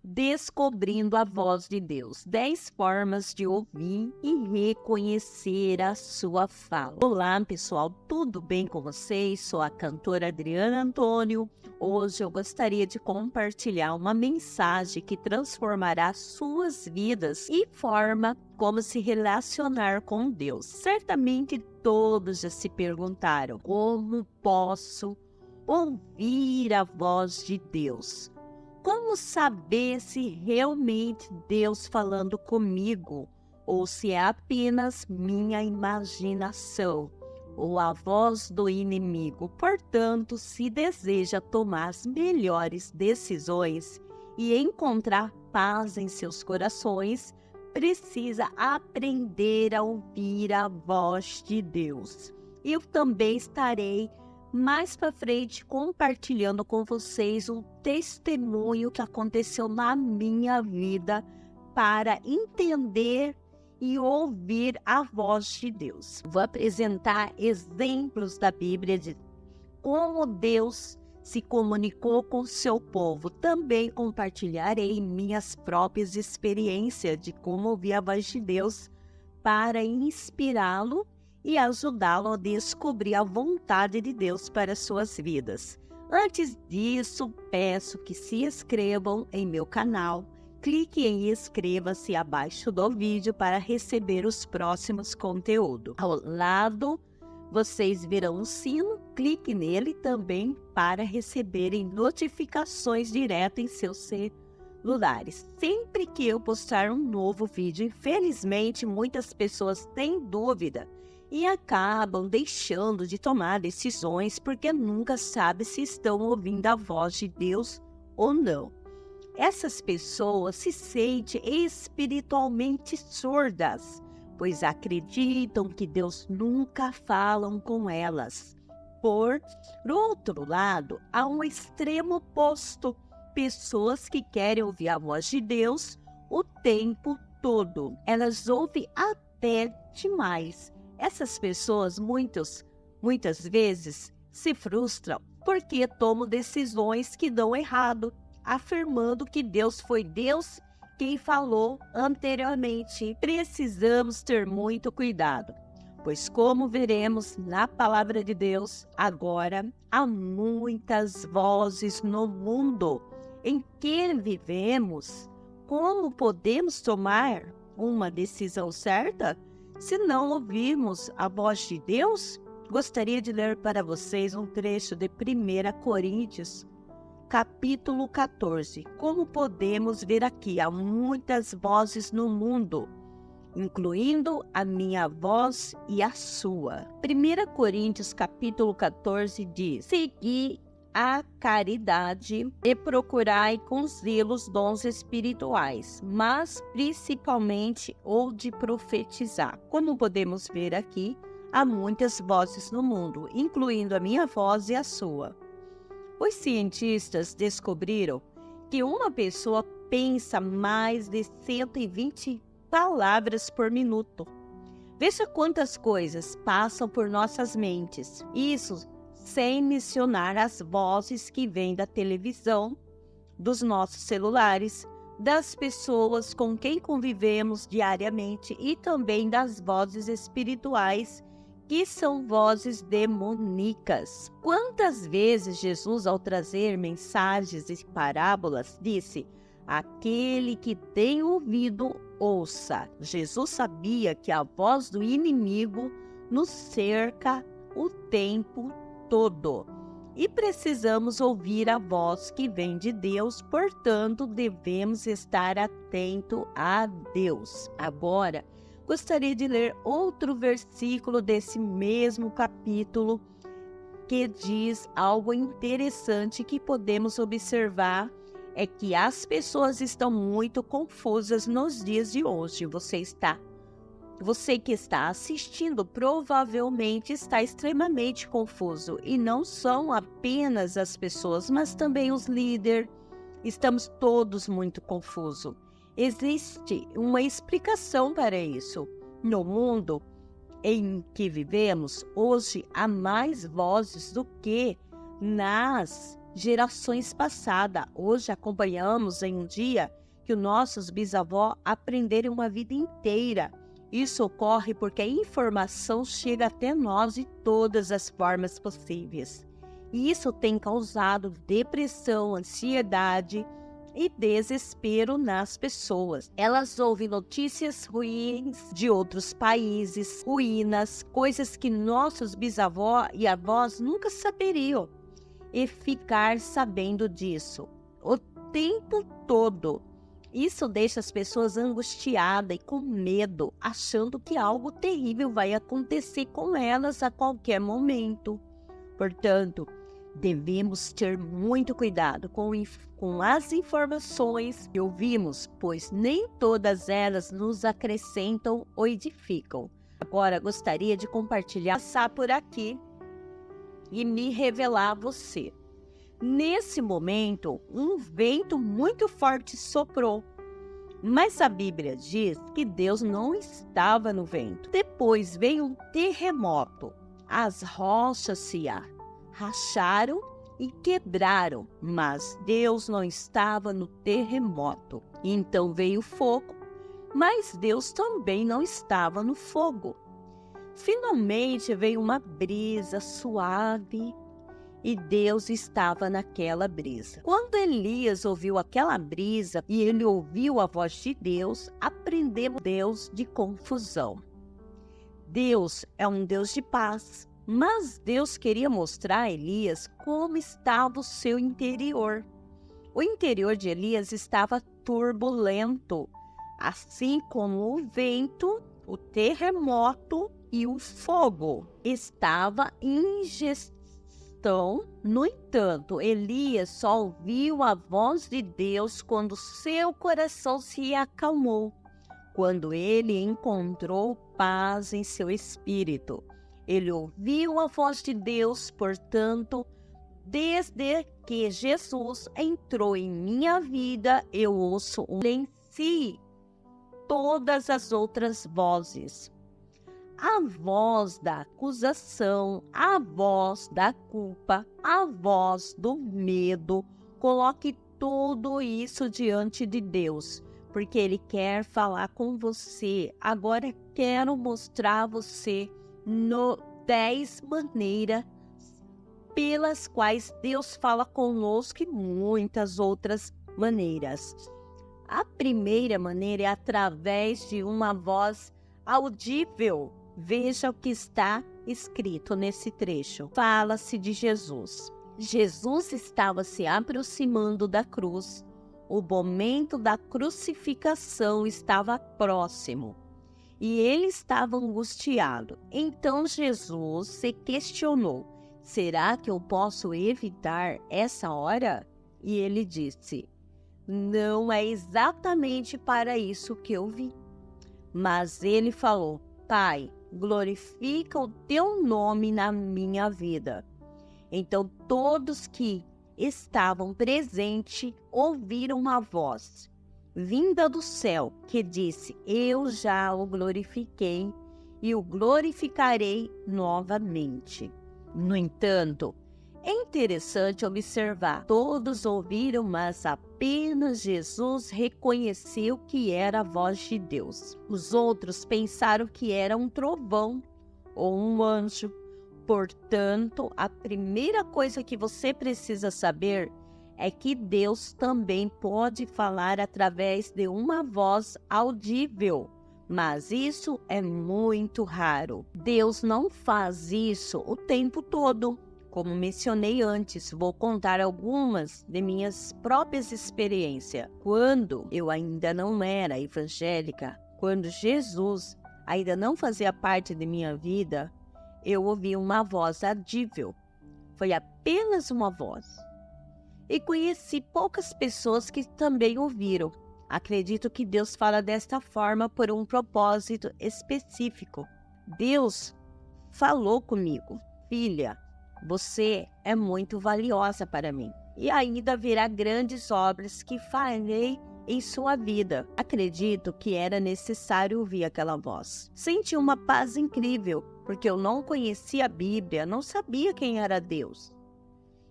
Descobrindo a voz de Deus. 10 formas de ouvir e reconhecer a sua fala. Olá, pessoal, tudo bem com vocês? Sou a cantora Adriana Antônio. Hoje eu gostaria de compartilhar uma mensagem que transformará suas vidas e forma como se relacionar com Deus. Certamente todos já se perguntaram: como posso ouvir a voz de Deus? Como saber se realmente Deus falando comigo ou se é apenas minha imaginação ou a voz do inimigo? Portanto, se deseja tomar as melhores decisões e encontrar paz em seus corações, precisa aprender a ouvir a voz de Deus. Eu também estarei mais para frente compartilhando com vocês um testemunho que aconteceu na minha vida para entender e ouvir a voz de Deus. Vou apresentar exemplos da Bíblia de como Deus se comunicou com o seu povo. Também compartilharei minhas próprias experiências de como ouvir a voz de Deus para inspirá-lo e ajudá-lo a descobrir a vontade de Deus para suas vidas. Antes disso, peço que se inscrevam em meu canal, clique em inscreva-se abaixo do vídeo para receber os próximos conteúdos. Ao lado, vocês verão um sino, clique nele também para receberem notificações direto em seus celulares. Sempre que eu postar um novo vídeo, infelizmente muitas pessoas têm dúvida e acabam deixando de tomar decisões porque nunca sabem se estão ouvindo a voz de Deus ou não. Essas pessoas se sentem espiritualmente surdas, pois acreditam que Deus nunca fala com elas. Por outro lado, há um extremo oposto, pessoas que querem ouvir a voz de Deus o tempo todo. Elas ouvem até demais. Essas pessoas muitas vezes se frustram porque tomam decisões que dão errado, afirmando que Deus foi Deus quem falou anteriormente. Precisamos ter muito cuidado, pois como veremos na palavra de Deus, agora há muitas vozes no mundo em que vivemos. Como podemos tomar uma decisão certa se não ouvirmos a voz de Deus? Gostaria de ler para vocês um trecho de 1 Coríntios, capítulo 14. Como podemos ver aqui, há muitas vozes no mundo, incluindo a minha voz e a sua. 1 Coríntios, capítulo 14 diz: segui a caridade e procurai com zelo os dons espirituais, mas principalmente o de profetizar. Como podemos ver aqui, há muitas vozes no mundo, incluindo a minha voz e a sua. Os cientistas descobriram que uma pessoa pensa mais de 120 palavras por minuto. Veja quantas coisas passam por nossas mentes. Isso sem mencionar as vozes que vêm da televisão, dos nossos celulares, das pessoas com quem convivemos diariamente e também das vozes espirituais, que são vozes demoníacas. Quantas vezes Jesus, ao trazer mensagens e parábolas, disse: aquele que tem ouvido, ouça. Jesus sabia que a voz do inimigo nos cerca o tempo todo e precisamos ouvir a voz que vem de Deus, portanto, devemos estar atento a Deus. Agora, gostaria de ler outro versículo desse mesmo capítulo que diz algo interessante que podemos observar, é que as pessoas estão muito confusas nos dias de hoje. Você que está assistindo provavelmente está extremamente confuso, e não são apenas as pessoas, mas também os líderes. Estamos todos muito confusos. Existe uma explicação para isso. No mundo em que vivemos, hoje há mais vozes do que nas gerações passadas. Hoje acompanhamos em um dia que os nossos bisavós aprenderam uma vida inteira. Isso ocorre porque a informação chega até nós de todas as formas possíveis. E isso tem causado depressão, ansiedade e desespero nas pessoas. Elas ouvem notícias ruins de outros países, ruínas, coisas que nossos bisavós e avós nunca saberiam. E ficar sabendo disso o tempo todo. Isso deixa as pessoas angustiadas e com medo, achando que algo terrível vai acontecer com elas a qualquer momento. Portanto, devemos ter muito cuidado com as informações que ouvimos, pois nem todas elas nos acrescentam ou edificam. Agora, gostaria de passar por aqui e me revelar a você. Nesse momento, um vento muito forte soprou, mas a Bíblia diz que Deus não estava no vento. Depois veio um terremoto. As rochas se racharam e quebraram, mas Deus não estava no terremoto. Então veio fogo, mas Deus também não estava no fogo. Finalmente veio uma brisa suave e Deus estava naquela brisa. Quando Elias ouviu aquela brisa e ele ouviu a voz de Deus, aprendemos Deus de confusão. Deus é um Deus de paz, mas Deus queria mostrar a Elias como estava o seu interior. O interior de Elias estava turbulento, assim como o vento, o terremoto e o fogo. Estava em gestão. No entanto, Elias só ouviu a voz de Deus quando seu coração se acalmou, quando ele encontrou paz em seu espírito. Ele ouviu a voz de Deus, portanto, desde que Jesus entrou em minha vida, eu ouço em si todas as outras vozes. A voz da acusação, a voz da culpa, a voz do medo. Coloque tudo isso diante de Deus, porque Ele quer falar com você. Agora quero mostrar a você 10 maneiras pelas quais Deus fala conosco e muitas outras maneiras. A primeira maneira é através de uma voz audível. Veja o que está escrito nesse trecho. Fala-se de Jesus. Jesus estava se aproximando da cruz. O momento da crucificação estava próximo. E ele estava angustiado. Então Jesus se questionou: será que eu posso evitar essa hora? E ele disse: não é exatamente para isso que eu vim. Mas ele falou: Pai, glorifica o teu nome na minha vida. Então todos que estavam presentes ouviram uma voz vinda do céu que disse: eu já o glorifiquei e o glorificarei novamente. No entanto, é interessante observar, todos ouviram, mas apenas Jesus reconheceu que era a voz de Deus. Os outros pensaram que era um trovão ou um anjo. Portanto, a primeira coisa que você precisa saber é que Deus também pode falar através de uma voz audível. Mas isso é muito raro. Deus não faz isso o tempo todo. Como mencionei antes, vou contar algumas de minhas próprias experiências. Quando eu ainda não era evangélica, quando Jesus ainda não fazia parte de minha vida, eu ouvi uma voz audível. Foi apenas uma voz. E conheci poucas pessoas que também ouviram. Acredito que Deus fala desta forma por um propósito específico. Deus falou comigo: filha, você é muito valiosa para mim, e ainda virá grandes obras que farei em sua vida. Acredito que era necessário ouvir aquela voz. Senti uma paz incrível, porque eu não conhecia a Bíblia, não sabia quem era Deus.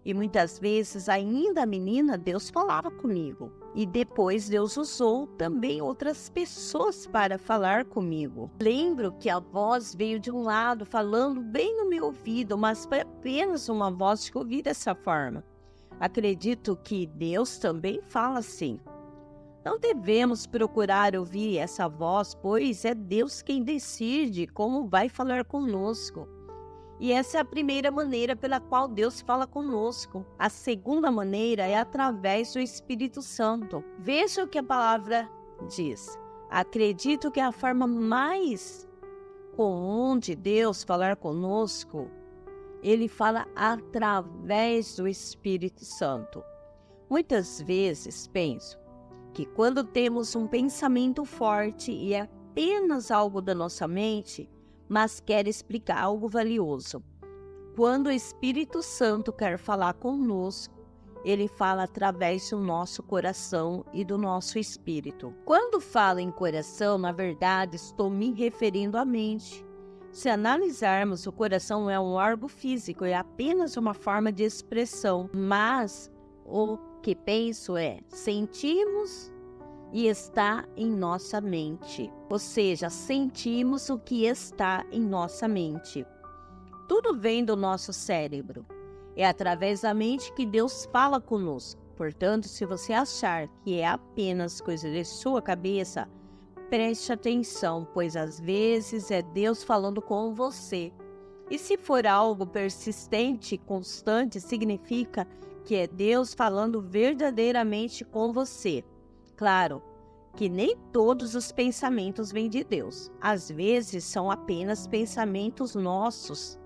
E muitas vezes, ainda menina, Deus falava comigo. E depois Deus usou também outras pessoas para falar comigo. Lembro que a voz veio de um lado, falando bem no meu ouvido, mas foi apenas uma voz que eu ouvi dessa forma. Acredito que Deus também fala assim. Não devemos procurar ouvir essa voz, pois é Deus quem decide como vai falar conosco. E essa é a primeira maneira pela qual Deus fala conosco. A segunda maneira é através do Espírito Santo. Veja o que a palavra diz. Acredito que a forma mais comum de Deus falar conosco, Ele fala através do Espírito Santo. Muitas vezes penso que quando temos um pensamento forte e é apenas algo da nossa mente, mas quer explicar algo valioso. Quando o Espírito Santo quer falar conosco, Ele fala através do nosso coração e do nosso espírito. Quando falo em coração, na verdade, estou me referindo à mente. Se analisarmos, o coração é um órgão físico, é apenas uma forma de expressão, mas o que penso é, sentimos e está em nossa mente. Ou seja, sentimos o que está em nossa mente. Tudo vem do nosso cérebro. É através da mente que Deus fala conosco. Portanto, se você achar que é apenas coisa de sua cabeça, preste atenção, pois às vezes é Deus falando com você. E se for algo persistente e constante, significa que é Deus falando verdadeiramente com você. Claro que nem todos os pensamentos vêm de Deus. Às vezes são apenas pensamentos nossos,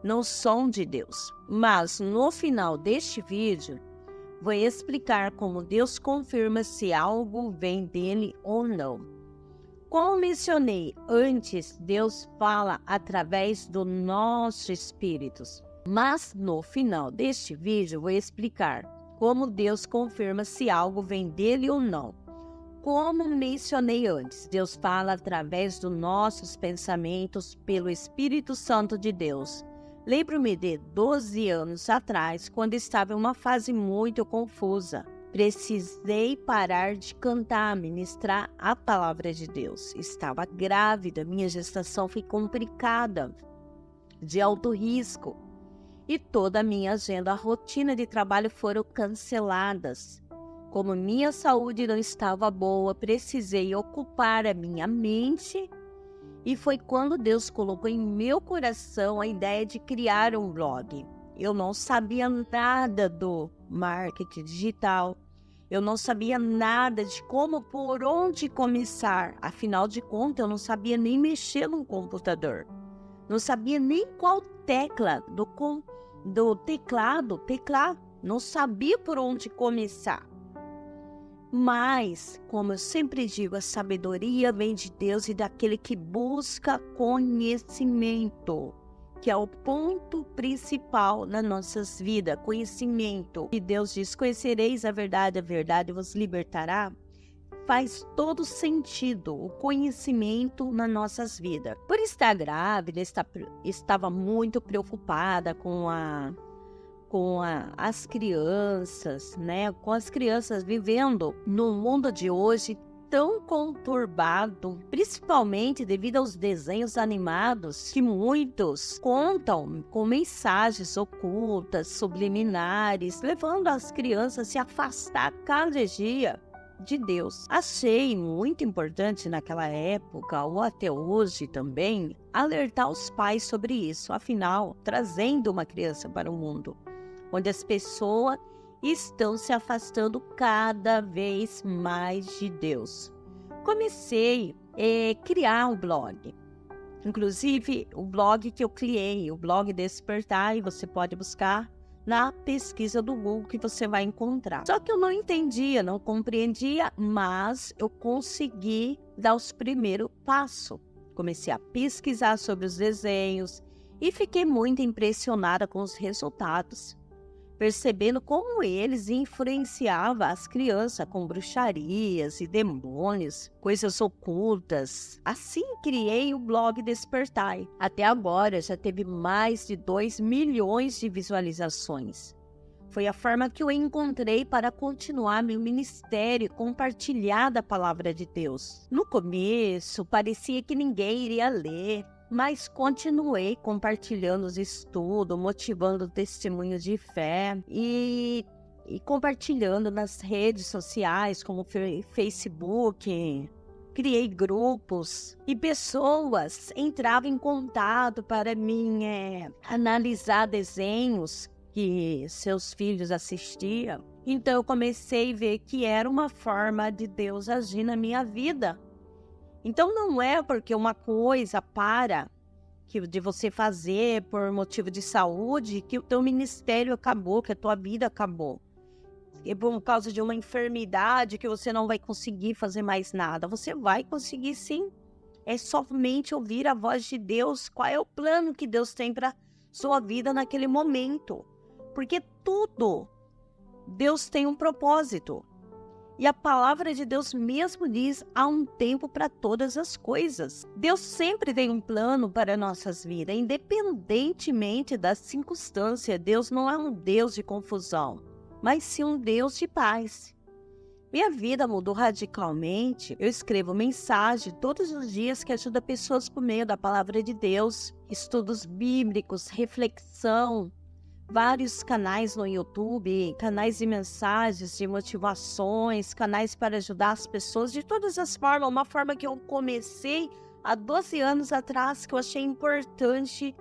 não são de Deus. Mas no final deste vídeo, vou explicar como Deus confirma se algo vem dele ou não. Como mencionei antes, Deus fala através do nosso espírito. Mas no final deste vídeo, vou explicar como Deus confirma se algo vem dele ou não. Como mencionei antes, Deus fala através dos nossos pensamentos pelo Espírito Santo de Deus. Lembro-me de 12 anos atrás, quando estava em uma fase muito confusa. Precisei parar de cantar, ministrar a palavra de Deus. Estava grávida, minha gestação foi complicada, de alto risco. E toda a minha agenda, a rotina de trabalho foram canceladas. Como minha saúde não estava boa, precisei ocupar a minha mente. E foi quando Deus colocou em meu coração a ideia de criar um blog. Eu não sabia nada do marketing digital. Eu não sabia nada de como, por onde começar. Afinal de contas, eu não sabia nem mexer no computador. Não sabia nem qual tecla do teclado teclar. Não sabia por onde começar. Mas, como eu sempre digo, a sabedoria vem de Deus e daquele que busca conhecimento, que é o ponto principal nas nossas vidas, conhecimento. E Deus diz, conhecereis a verdade vos libertará. Faz todo sentido o conhecimento nas nossas vidas. Por estar grávida, estava muito preocupada com as crianças, né? Com as crianças vivendo no mundo de hoje tão conturbado, principalmente devido aos desenhos animados que muitos contam com mensagens ocultas, subliminares, levando as crianças a se afastar cada dia de Deus. Achei muito importante naquela época, ou até hoje também, alertar os pais sobre isso, afinal, trazendo uma criança para o mundo, onde as pessoas estão se afastando cada vez mais de Deus. Comecei a criar um blog. Inclusive, o blog que eu criei, o blog Despertar, e você pode buscar na pesquisa do Google que você vai encontrar. Só que eu não entendia, não compreendia, mas eu consegui dar os primeiros passos. Comecei a pesquisar sobre os desenhos e fiquei muito impressionada com os resultados, percebendo como eles influenciavam as crianças com bruxarias e demônios, coisas ocultas. Assim criei o blog Despertai. Até agora já teve mais de 2 milhões de visualizações. Foi a forma que eu encontrei para continuar meu ministério e compartilhar da palavra de Deus. No começo, parecia que ninguém iria ler, mas continuei compartilhando os estudos, motivando testemunhos de fé e compartilhando nas redes sociais, como Facebook. Criei grupos e pessoas entravam em contato para mim analisar desenhos que seus filhos assistiam. Então eu comecei a ver que era uma forma de Deus agir na minha vida. Então não é porque uma coisa de você fazer por motivo de saúde que o teu ministério acabou, que a tua vida acabou. E por causa de uma enfermidade que você não vai conseguir fazer mais nada. Você vai conseguir sim. É somente ouvir a voz de Deus. Qual é o plano que Deus tem para sua vida naquele momento? Porque tudo, Deus tem um propósito. E a palavra de Deus mesmo diz, há um tempo para todas as coisas. Deus sempre tem um plano para nossas vidas, independentemente das circunstâncias. Deus não é um Deus de confusão, mas sim um Deus de paz. Minha vida mudou radicalmente. Eu escrevo mensagem todos os dias que ajuda pessoas por meio da palavra de Deus, estudos bíblicos, reflexão, vários canais no YouTube, canais de mensagens, de motivações, canais para ajudar as pessoas de todas as formas. Uma forma que eu comecei há 12 anos atrás, que eu achei importante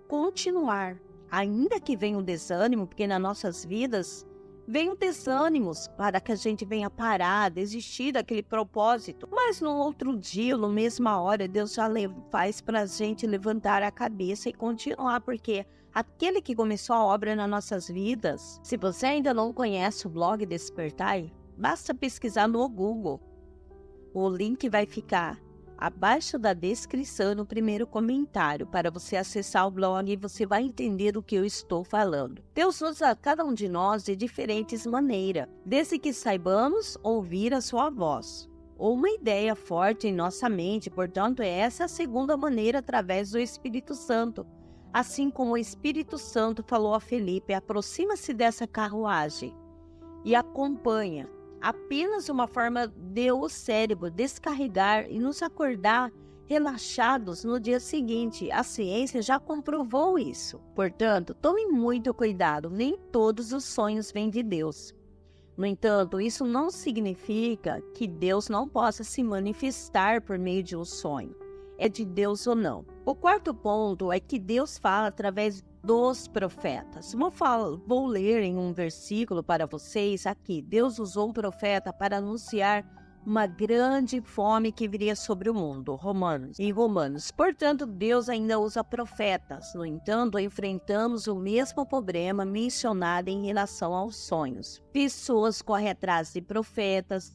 continuar. Ainda que venha um desânimo, porque nas nossas vidas vem desânimos para que a gente venha parar, desistir daquele propósito. Mas no outro dia, na mesma hora, Deus já faz para a gente levantar a cabeça e continuar, porque aquele que começou a obra nas nossas vidas, se você ainda não conhece o blog Despertai, basta pesquisar no Google. O link vai ficar abaixo da descrição no primeiro comentário para você acessar o blog e você vai entender o que eu estou falando. Deus usa cada um de nós de diferentes maneiras, desde que saibamos ouvir a sua voz, ou uma ideia forte em nossa mente. Portanto, essa é a segunda maneira, através do Espírito Santo. Assim como o Espírito Santo falou a Felipe, aproxima-se dessa carruagem e acompanha. Apenas uma forma de o cérebro descarregar e nos acordar relaxados no dia seguinte. A ciência já comprovou isso. Portanto, tome muito cuidado, nem todos os sonhos vêm de Deus. No entanto, isso não significa que Deus não possa se manifestar por meio de um sonho. É de Deus ou não. O quarto ponto é que Deus fala através dos profetas. Vou ler em um versículo para vocês aqui. Deus usou o profeta para anunciar uma grande fome que viria sobre o mundo. Em Romanos. Portanto, Deus ainda usa profetas. No entanto, enfrentamos o mesmo problema mencionado em relação aos sonhos. Pessoas correm atrás de profetas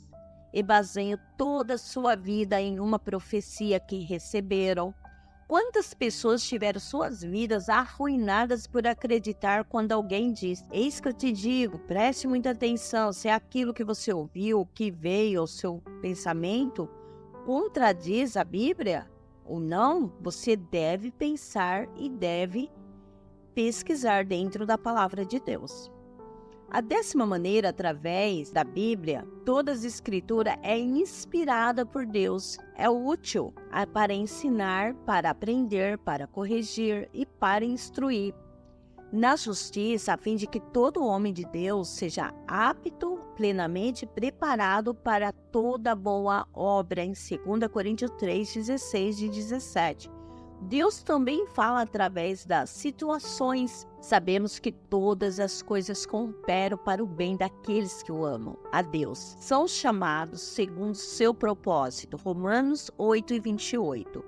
e baseiam toda a sua vida em uma profecia que receberam. Quantas pessoas tiveram suas vidas arruinadas por acreditar quando alguém diz: eis que eu te digo, preste muita atenção, se é aquilo que você ouviu, que veio ao seu pensamento, contradiz a Bíblia ou não, você deve pensar e deve pesquisar dentro da palavra de Deus. A 10ª maneira, através da Bíblia, toda a Escritura é inspirada por Deus, é útil para ensinar, para aprender, para corrigir e para instruir na justiça, a fim de que todo homem de Deus seja apto, plenamente preparado para toda boa obra, em 2 Coríntios 3, 16 e 17. Deus também fala através das situações. Sabemos que todas as coisas cooperam para o bem daqueles que o amam a Deus. São chamados segundo seu propósito. Romanos 8 e 28.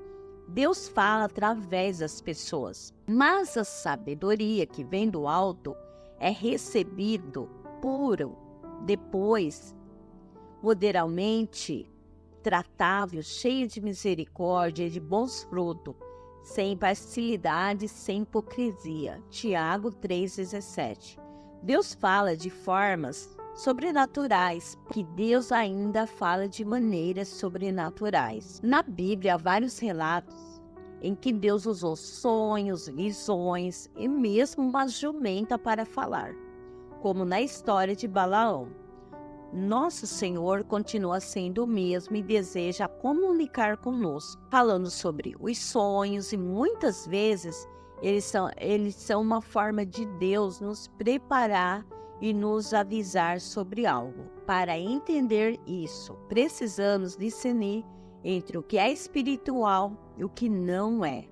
Deus fala através das pessoas. Mas a sabedoria que vem do alto é recebido puro, depois, moderadamente, tratável, cheio de misericórdia e de bons frutos, sem parcialidade, sem hipocrisia. Tiago 3,17. Deus fala de formas sobrenaturais, que Deus ainda fala de maneiras sobrenaturais. Na Bíblia há vários relatos em que Deus usou sonhos, visões e mesmo uma jumenta para falar. como na história de Balaão. Nosso Senhor continua sendo o mesmo e deseja comunicar conosco, falando sobre os sonhos, e muitas vezes eles são uma forma de Deus nos preparar e nos avisar sobre algo. Para entender isso, precisamos discernir entre o que é espiritual e o que não é,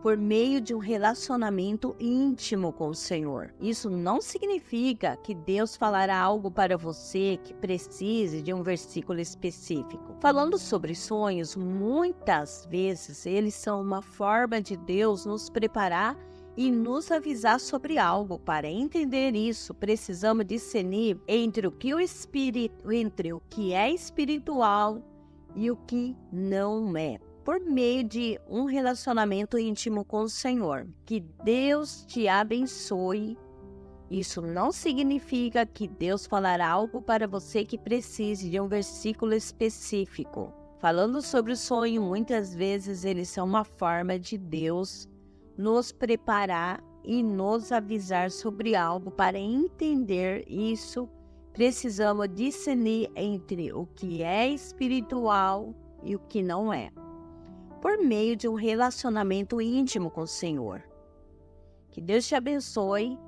por meio de um relacionamento íntimo com o Senhor. Isso não significa que Deus falará algo para você que precise de um versículo específico. Falando sobre sonhos, muitas vezes eles são uma forma de Deus nos preparar e nos avisar sobre algo. Para entender isso, precisamos discernir entre o que é espiritual e o que não é, por meio de um relacionamento íntimo com o Senhor. Que Deus te abençoe. Isso não significa que Deus falará algo para você que precise de um versículo específico. Falando sobre o sonho, muitas vezes eles são uma forma de Deus nos preparar e nos avisar sobre algo. Para entender isso, precisamos discernir entre o que é espiritual e o que não é, por meio de um relacionamento íntimo com o Senhor. Que Deus te abençoe